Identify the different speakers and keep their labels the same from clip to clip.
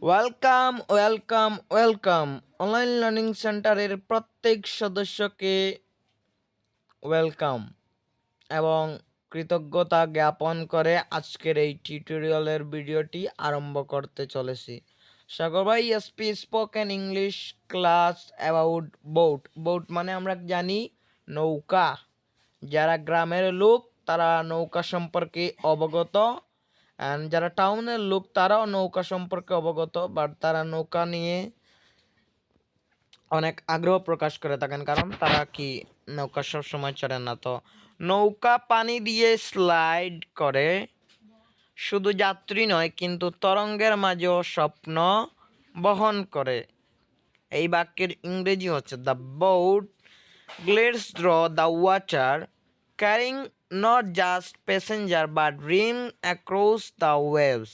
Speaker 1: Welcome welcome welcome online learning সেন্টারের প্রত্যেক সদস্যকে ওয়েলকাম এবং কৃতজ্ঞতা জ্ঞাপন করে আজকের এই টিউটোরিয়ালের ভিডিওটি আরম্ভ করতে চলেছি। সবাই SP spoken English class about boat মানে আমরা জানি নৌকা। যারা গ্রামের লোক তারা নৌকা সম্পর্কে অবগত, অ্যান্ড যারা টাউনের লোক তারাও নৌকা সম্পর্কে অবগত, বাট তারা নৌকা নিয়ে অনেক আগ্রহ প্রকাশ করে থাকেন, কারণ তারা কি নৌকা সব সময় চড়ে না। তো নৌকা পানি দিয়ে স্লাইড করে, শুধু যাত্রী নয় কিন্তু তরঙ্গের মাঝেও স্বপ্ন বহন করে। এই বাক্যের ইংরেজি হচ্ছে the boat glides through the water carrying not just passenger but dream across the waves.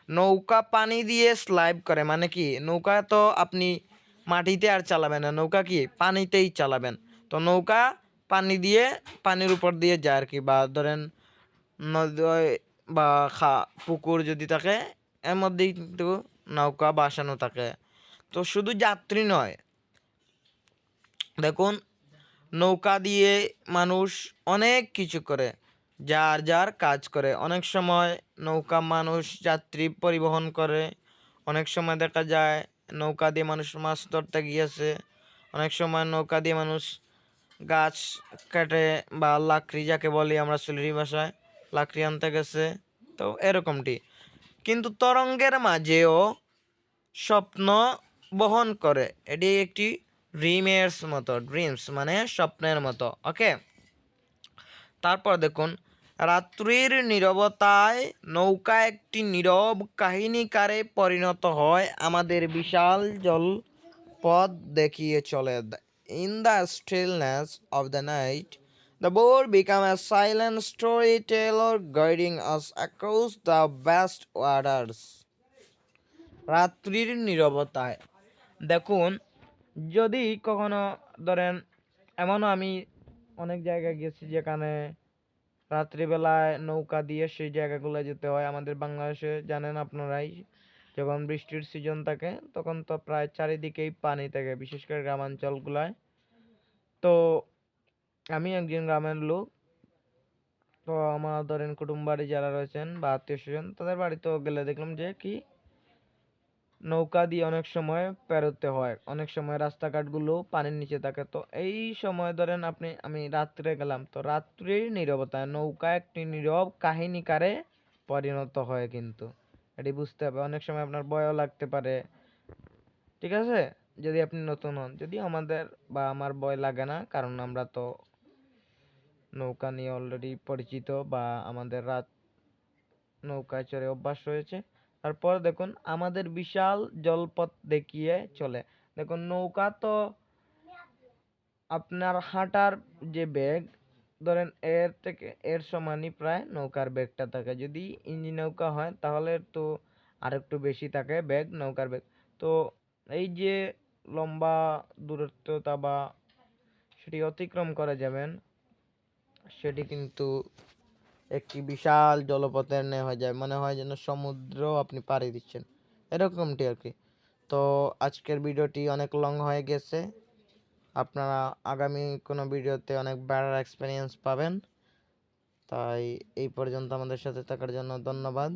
Speaker 1: নৌকা পানি দিয়ে স্লাইড করে মানে কি, নৌকা তো আপনি মাটিতে আর চালাবেন না, নৌকা কি পানিতেই চালাবেন। তো নৌকা পানি দিয়ে পানির উপর দিয়ে যায় আর কি, বা ধরেন নদী বা পুকুর যদি থাকে এর মধ্যেই কিন্তু নৌকা বাসানো থাকে। তো শুধু যাত্রী নয়, দেখুন নৌকা দিয়ে মানুষ অনেক কিছু করে, যার যার কাজ করে। অনেক সময় নৌকা মানুষ যাত্রী পরিবহন করে, অনেক সময় দেখা যায় নৌকা দিয়ে মানুষ মাছ ধরতে গিয়েছে, অনেক সময় নৌকা দিয়ে মানুষ গাছ কেটে বা লাকড়ি যাকে বলি আমরা সিলেটি ভাষায় লাকড়ি আনতে গেছে। তো এরকমটি কিন্তু তরঙ্গের মাঝেও স্বপ্ন বহন করে। এটি একটি ড্রিমস মানে স্বপ্নের মতো। ওকে, তারপর দেখুন রাত্রির নীরবতায় নৌকা একটি নীরব কাহিনীকারে পরিণত হয়, আমাদের বিশাল জলপথ দেখিয়ে চলে। In the stillness of the night the boat became a silent storyteller guiding us across the vast waters. রাত্রির নীরবতায় দেখুন, যদি কখনো ধরেন, এমনও আমি অনেক জায়গায় গেছি যেখানে রাত্রিবেলায় নৌকা দিয়ে সেই জায়গাগুলো যেতে হয়। আমাদের বাংলাদেশে জানেন আপনারাই, যখন বৃষ্টির সিজন থাকে তখন তো প্রায় চারিদিকেই পানি থাকে, বিশেষ করে গ্রামাঞ্চলগুলায়। তো আমি একজন গ্রামের লোক, তো আমার ধরেন কুটুম বাড়ি যারা রয়েছেন বা আত্মীয় স্বজন, তাদের বাড়িতেও গেলে দেখলাম যে কি নৌকা দিয়ে অনেক সময় পেরোতে হয়, অনেক সময় রাস্তাঘাটগুলো পানির নিচে থাকে। তো এই সময় ধরেন আমি রাত্রে গেলাম, তো রাত্রির নীরবতায় নৌকা একটি নীরব কাহিনীকারে পরিণত হয়। কিন্তু এটি বুঝতে হবে, অনেক সময় আপনার ভয়ও লাগতে পারে, ঠিক আছে, যদি আপনি নতুন হন। যদি আমাদের বা আমার ভয় লাগে না, কারণ আমরা তো নৌকা নিয়ে অলরেডি পরিচিত, বা আমাদের রাত নৌকায় চড়ে অভ্যাস রয়েছে। তারপর দেখুন আমাদের বিশাল জলপথ দেখিয়ে চলে। দেখুন নৌকা তো আপনার হাঁটার যে বেগ, ধরেন এর সমানই প্রায় নৌকার বেগটা থাকে। যদি ইঞ্জিন নৌকা হয় তাহলে তো আরেকটু বেশি থাকে বেগ, নৌকার বেগ। তো এই যে লম্বা দূরত্বতা বা সেটি অতিক্রম করে যাবেন, সেটি কিন্তু একটি বিশাল জলপথের ন্যায় হয়ে যায়, মনে হয় যেন সমুদ্র আপনি পাড়ি দিচ্ছেন, এরকমটি আর কি। তো আজকের ভিডিওটি অনেক লং হয়ে গেছে, আপনারা আগামী কোনো ভিডিওতে অনেক বেটার এক্সপিরিয়েন্স পাবেন। তাই এই পর্যন্ত আমাদের সাথে থাকার জন্য ধন্যবাদ।